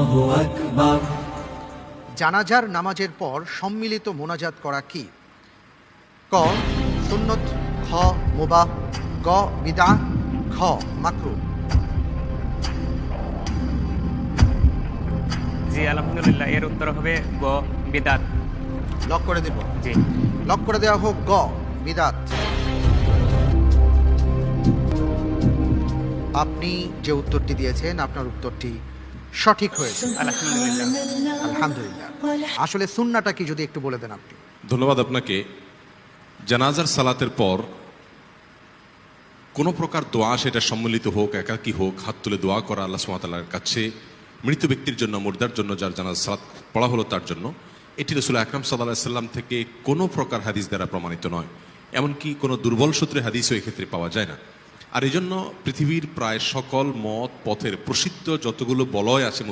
আল্লাহু আকবার। জানাজার নামাজের পর সম্মিলিত মোনাজাত করা কি? ক সুন্নত, খ মুবাহ, গ বিদআহ, খ মাকরুহ। জি আলহামদুলিল্লাহ, এর উত্তর হবে গ বিদআত। লক করে দেব। জি লক করে দেওয়া হোক গ বিদআত। আপনি যে উত্তরটি দিয়েছেন আপনার উত্তরটি সঠিক হয়েছে, আলহামদুলিল্লাহ। আলহামদুলিল্লাহ। আসলে সুন্নাহটা কি যদি একটু বলে দেন আপনি। ধন্যবাদ আপনাকে। জানাজার সালাতের পর কোনো প্রকার দোয়া, সেটা সম্মিলিত হোক একাকী হোক, হাত তুলে দোয়া করা আল্লাহ সুবহানাহু ওয়া তাআলার কাছে মৃত ব্যক্তির জন্য, মুর্দার জন্য, যার জানাজা সালাত পড়া হলো তার জন্য, এটি রাসূল আকরাম সাল্লাল্লাহু আলাইহি সাল্লাম থেকে কোনো প্রকার হাদিস দ্বারা প্রমাণিত নয়। এমনকি কোনো দুর্বল সূত্রে হাদিসও এক্ষেত্রে পাওয়া যায় না। আর এই জন্য পৃথিবীর প্রায় সকল মত পথের প্রসিদ্ধ যতগুলো বলয় আছে